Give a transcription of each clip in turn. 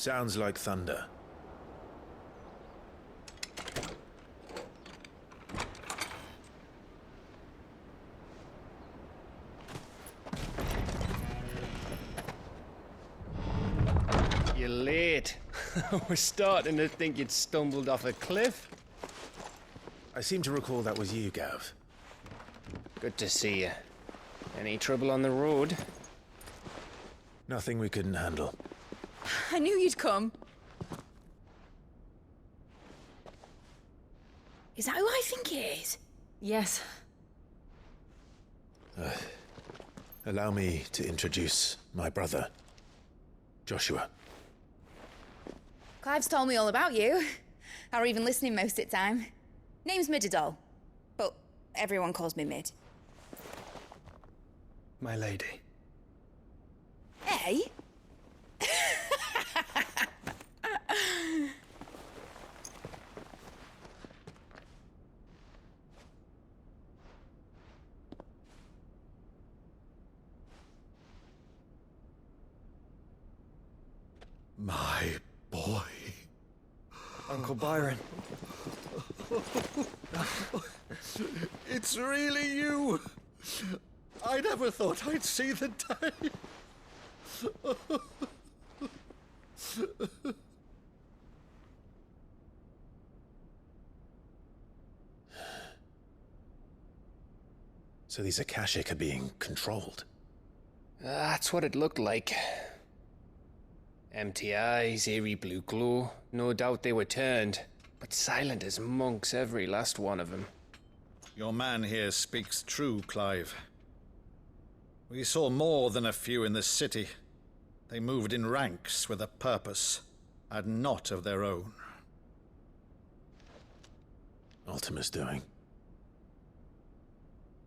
Sounds like thunder. You're late. We're starting to think you'd stumbled off a cliff. I seem to recall that was you, Gav. Good to see you. Any trouble on the road? Nothing we couldn't handle. I knew you'd come. Is that who I think it is? Yes. Allow me to introduce my brother, Joshua. Clive's told me all about you. Or even listening most of the time. Name's Midadol, but everyone calls me Mid. My lady. Hey? My boy. Uncle Byron. It's really you. I never thought I'd see the day. So these Akashic are being controlled. That's what it looked like. Empty eyes, eerie blue glow. No doubt they were turned, but silent as monks, every last one of them. Your man here speaks true, Clive. We saw more than a few in the city. They moved in ranks with a purpose, and not of their own. Ultima's doing.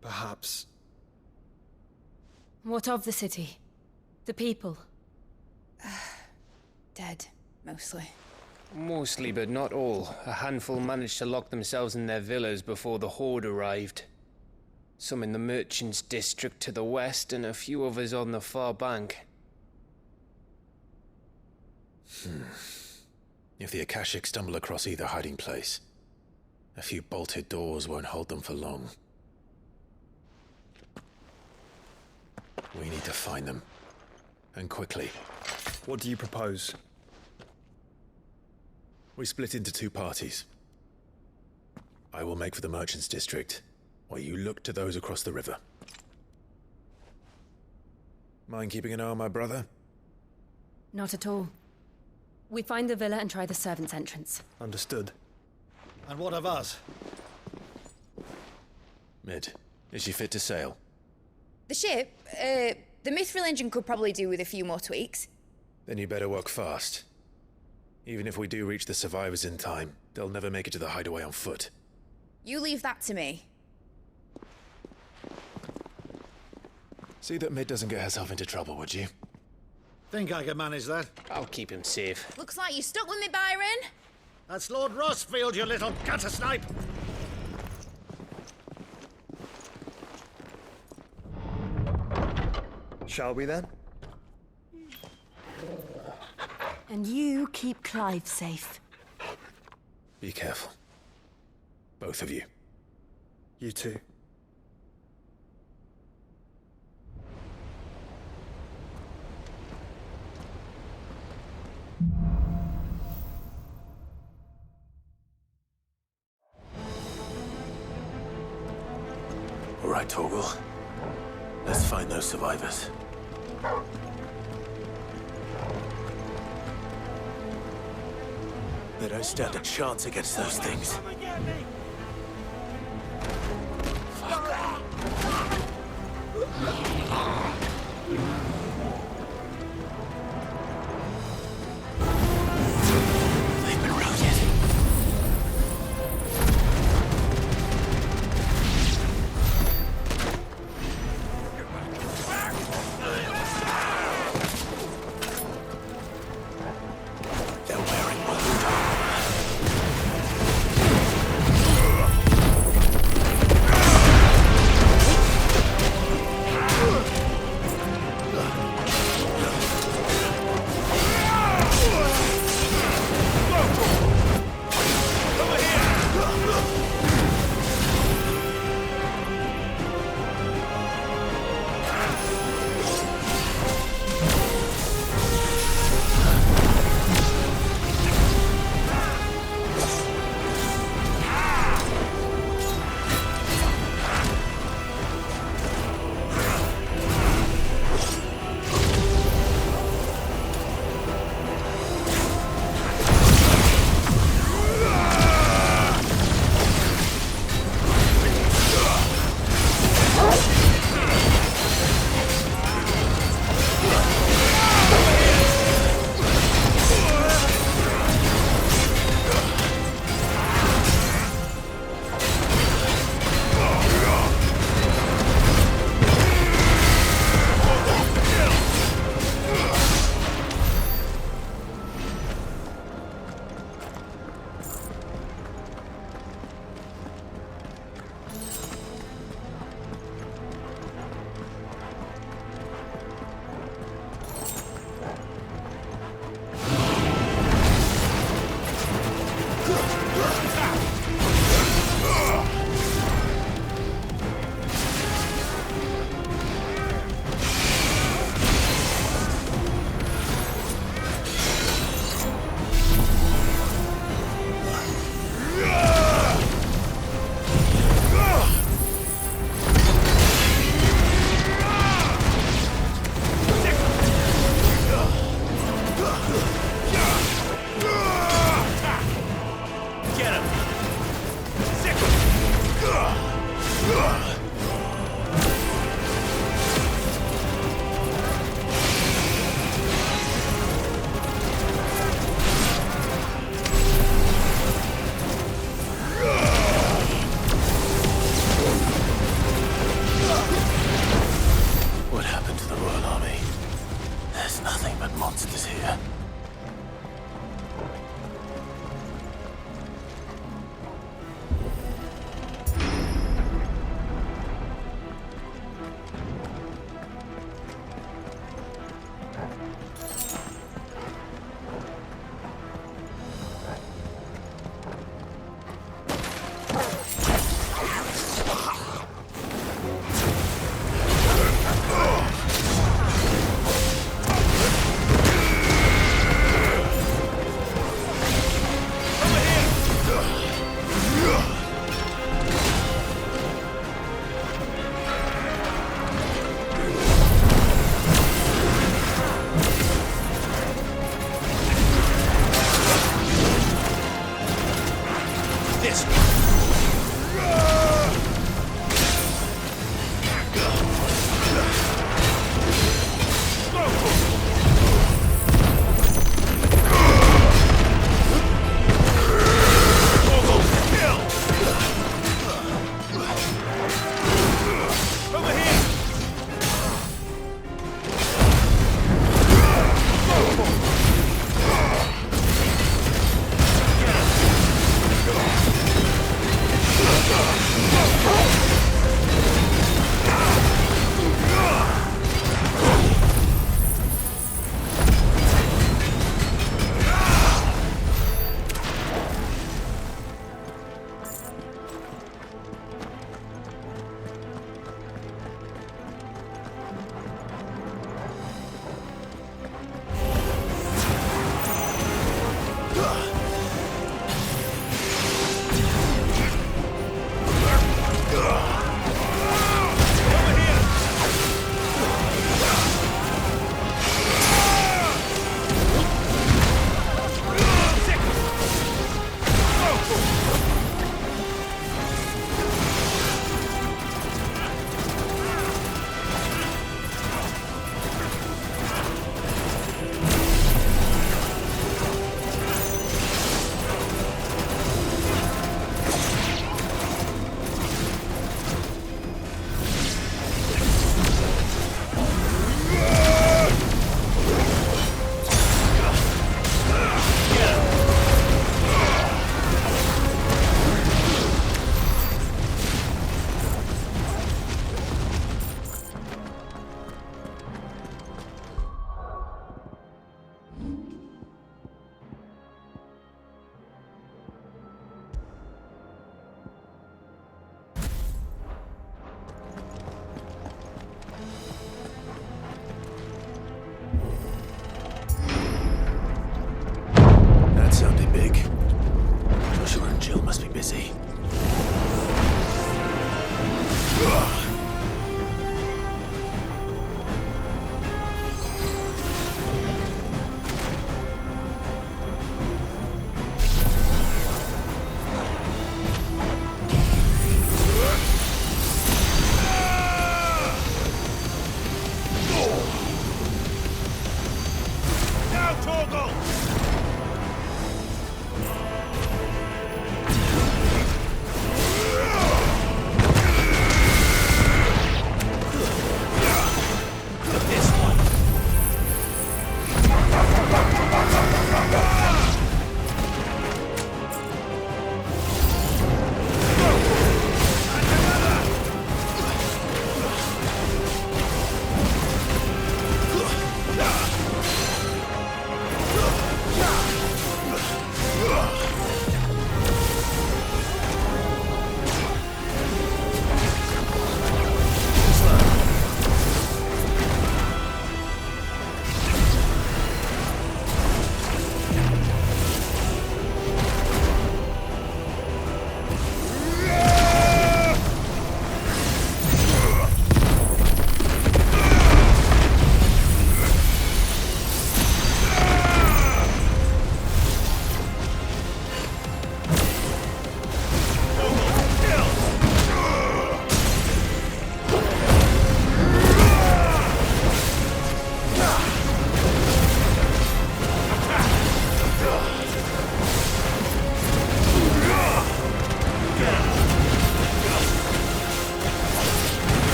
Perhaps. What of the city? The people? Dead, mostly. Mostly, but not all. A handful managed to lock themselves in their villas before the Horde arrived. Some in the merchants' district to the west, and a few others on the far bank. If the Akashic stumble across either hiding place, a few bolted doors won't hold them for long. We need to find them. And quickly. What do you propose? We split into two parties. I will make for the merchants' district, while you look to those across the river. Mind keeping an eye on my brother? Not at all. We find the villa and try the servants' entrance. Understood. And what of us? Mid, is she fit to sail? The ship, the Mithril engine could probably do with a few more tweaks. Then you better work fast. Even if we do reach the survivors in time, they'll never make it to the hideaway on foot. You leave that to me. See that Mid doesn't get herself into trouble, would you? Think I can manage that? I'll keep him safe. Looks like you stuck with me, Byron. That's Lord Rossfield, you little gutter snipe! Shall we then? And you keep Clive safe. Be careful. Both of you. You too. All right, Torgal. Let's find those survivors. They don't stand a chance against those things. They've been routed. They're wearing blue armor.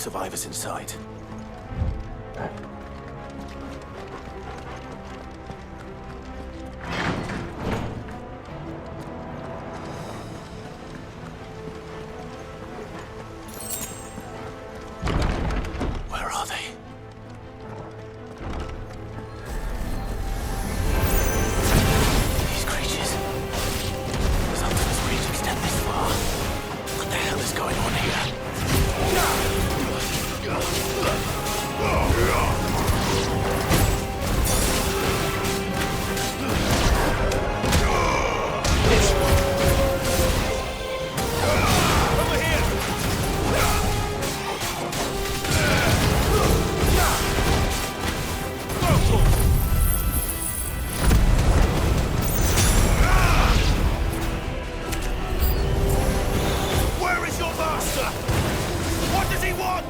survivors inside. Where are they? These creatures. Something's reach extend this far. What the hell is going on here? Where is your master? What does he want?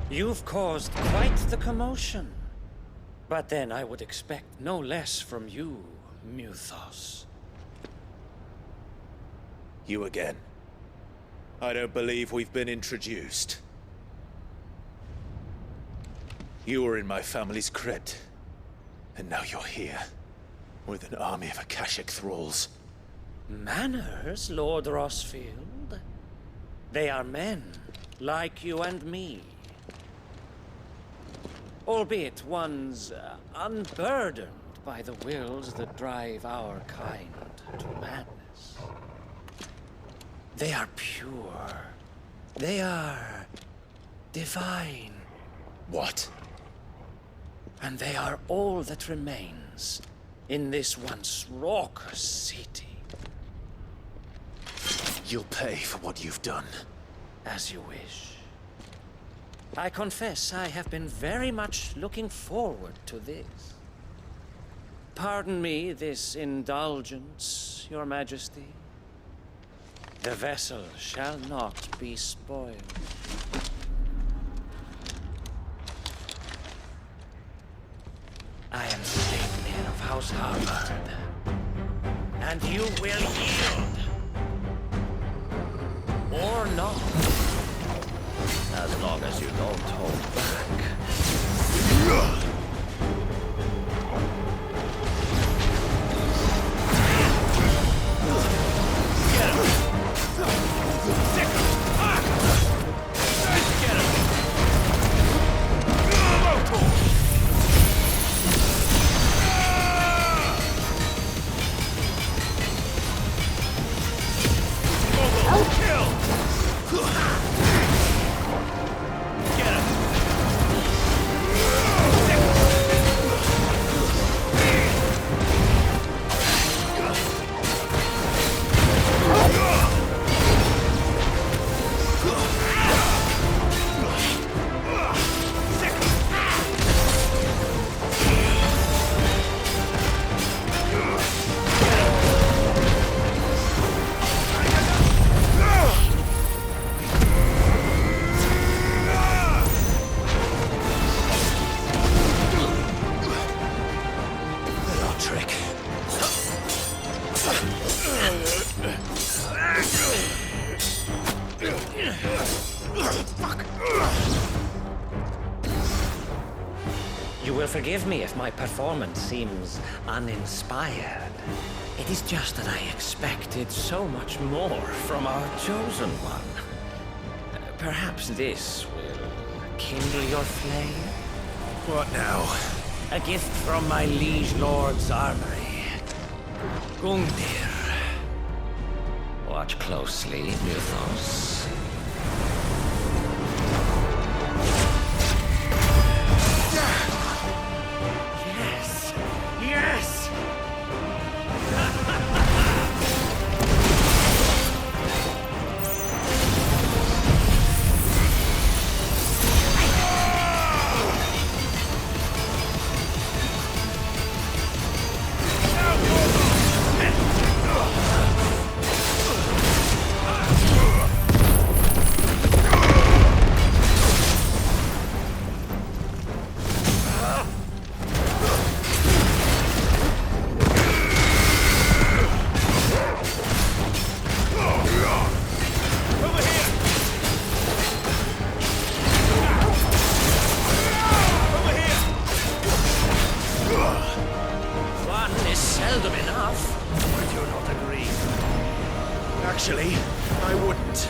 You've caused quite the commotion. But then I would expect no less from you, Muthos. You again. I don't believe we've been introduced. You were in my family's crypt. And now you're here. With an army of Akashic thralls. Manners, Lord Rossfield? They are men, like you and me. Albeit ones unburdened by the wills that drive our kind to madness. They are pure. They are divine. What? And they are all that remains in this once raucous city. You'll pay for what you've done. As you wish. I confess I have been very much looking forward to this. Pardon me this indulgence, Your Majesty. The vessel shall not be spoiled. I am state heir of House Harvard, and you will yield. Or not. As long as you don't hold back. You will forgive me if my performance seems uninspired. It is just that I expected so much more from our chosen one. Perhaps this will kindle your flame? What now? A gift from my liege lord's armory. Gungnir. Watch closely, Mythos. Yes! Yes! Seldom enough. I do not agree. Actually, I wouldn't.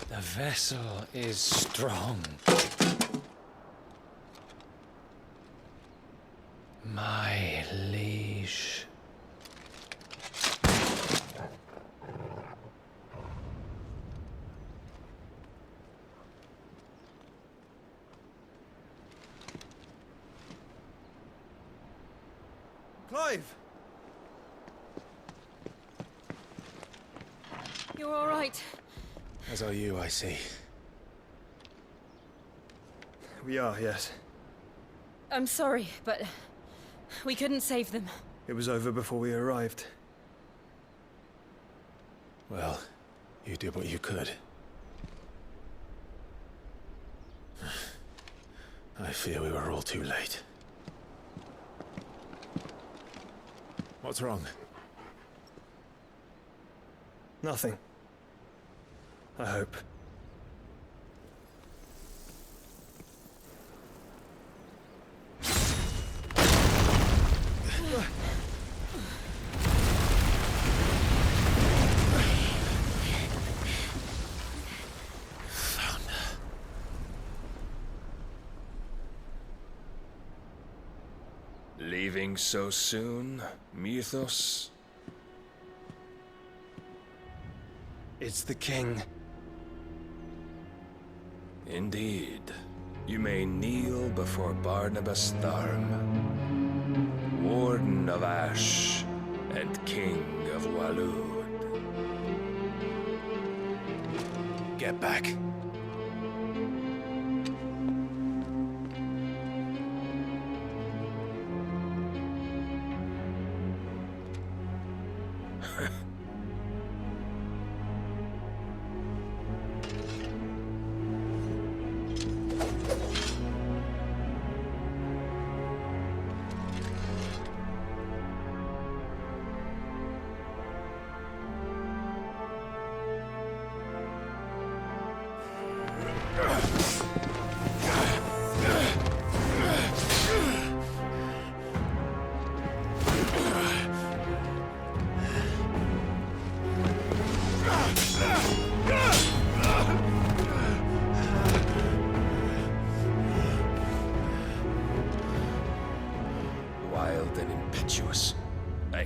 The vessel is strong. My liege. Clive! You're all right. As are you, I see. We are, yes. I'm sorry, but we couldn't save them. It was over before we arrived. Well, you did what you could. I fear we were all too late. What's wrong? Nothing. I hope. Leaving so soon, Mythos? It's the king. Indeed. You may kneel before Barnabas Tharm, Warden of Ash and King of Waloed. Get back.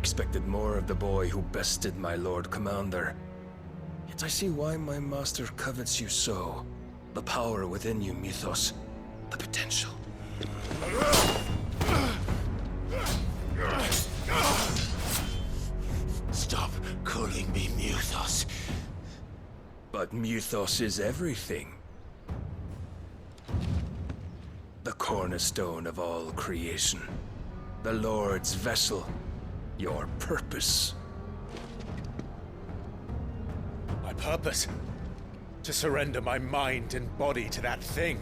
expected more of the boy who bested my Lord Commander. Yet I see why my master covets you so. The power within you, Mythos. The potential. Stop calling me Mythos. But Mythos is everything. The cornerstone of all creation. The Lord's vessel. Your purpose. My purpose? To surrender my mind and body to that thing.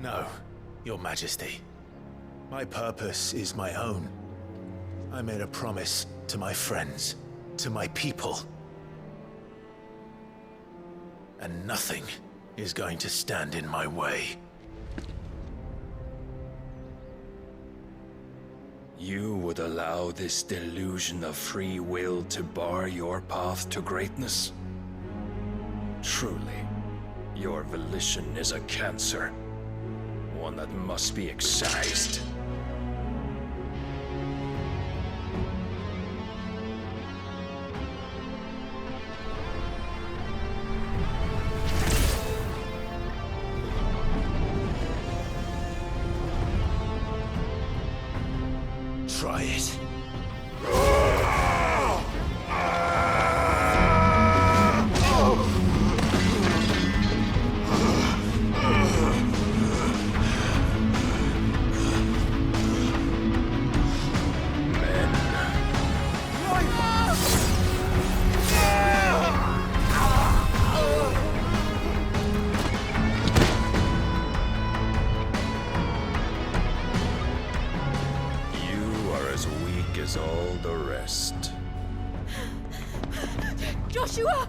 No, Your Majesty. My purpose is my own. I made a promise to my friends, to my people. And nothing is going to stand in my way. You would allow this delusion of free will to bar your path to greatness? Truly, your volition is a cancer. One that must be excised. Try it. As all the rest. Joshua!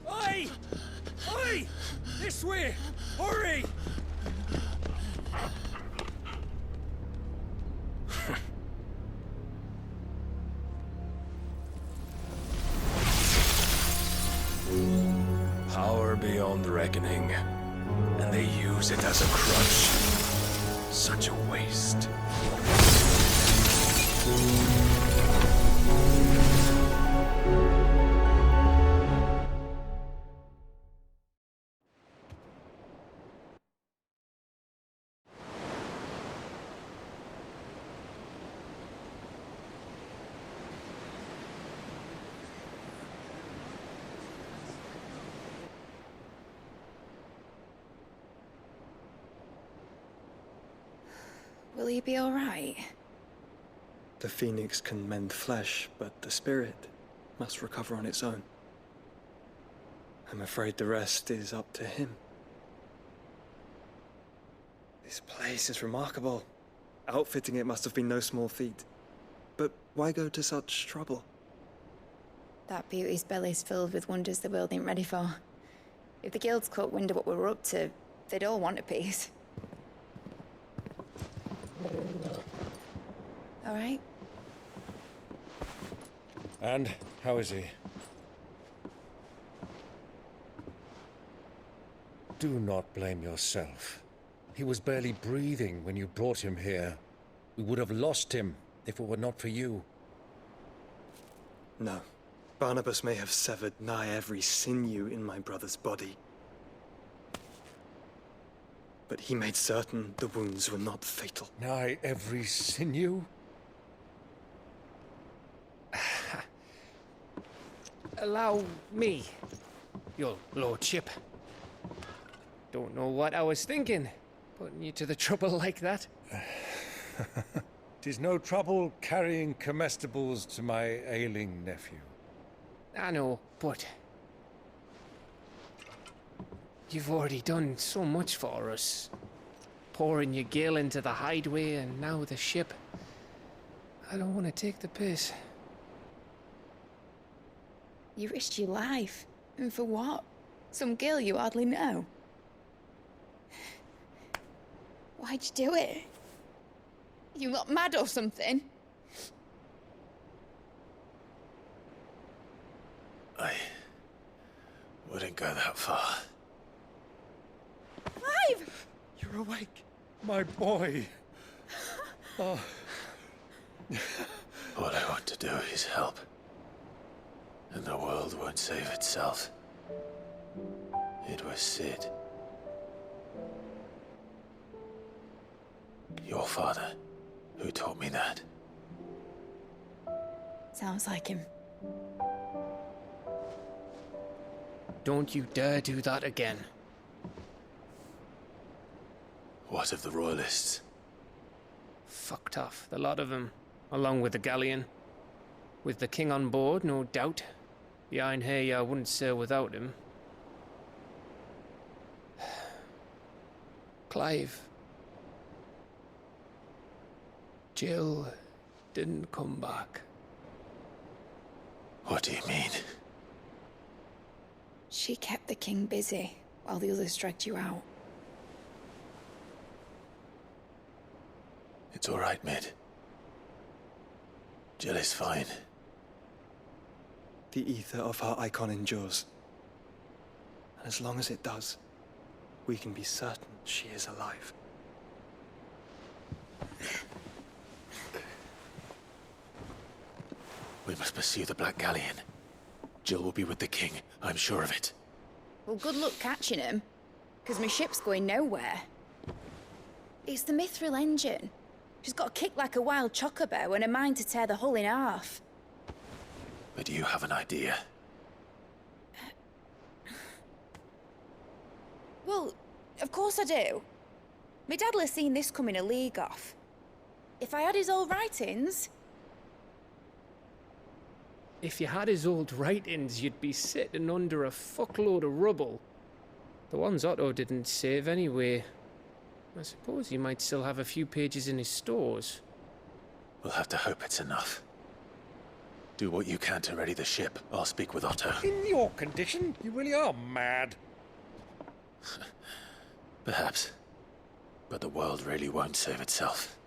Oi! Oi! This way! Hurry! Power beyond reckoning, and they use it as a crutch. Such a waste. Will he be all right? The phoenix can mend flesh, but the spirit must recover on its own. I'm afraid the rest is up to him. This place is remarkable. Outfitting it must have been no small feat. But why go to such trouble? That beauty's belly's filled with wonders the world ain't ready for. If the guilds caught wind of what we were up to, they'd all want a piece. All right? And how is he? Do not blame yourself. He was barely breathing when you brought him here. We would have lost him if it were not for you. No. Barnabas may have severed nigh every sinew in my brother's body. But he made certain the wounds were not fatal. Nigh every sinew? Allow me, your lordship. Don't know what I was thinking, putting you to the trouble like that. 'Tis no trouble carrying comestibles to my ailing nephew. I know, but you've already done so much for us. Pouring your gil into the hideaway and now the ship. I don't want to take the piss. You risked your life. And for what? Some girl you hardly know. Why'd you do it? You not mad or something? I wouldn't go that far. Clive! You're awake, my boy. Oh. All I want to do is help. And the world won't save itself. It was Sid. Your father, who taught me that. Sounds like him. Don't you dare do that again. What of the Royalists? Fucked off, the lot of them, along with the galleon. With the king on board, no doubt. The Iron Hair wouldn't sail without him. Clive. Jill didn't come back. What do you mean? She kept the king busy while the others dragged you out. It's all right, Mid. Jill is fine. The ether of her icon endures. And as long as it does, we can be certain she is alive. We must pursue the Black Galleon. Jill will be with the king, I'm sure of it. Well, good luck catching him, because my ship's going nowhere. It's the Mithril engine. She's got a kick like a wild chocobo and a mind to tear the hull in half. But do you have an idea? Well, of course I do. My dad'll have seen this coming a league off. If I had his old writings... If you had his old writings, you'd be sitting under a fuckload of rubble. The ones Otto didn't save anyway. I suppose you might still have a few pages in his stores. We'll have to hope it's enough. Do what you can to ready the ship. I'll speak with Otto. In your condition, you really are mad. Perhaps. But the world really won't save itself.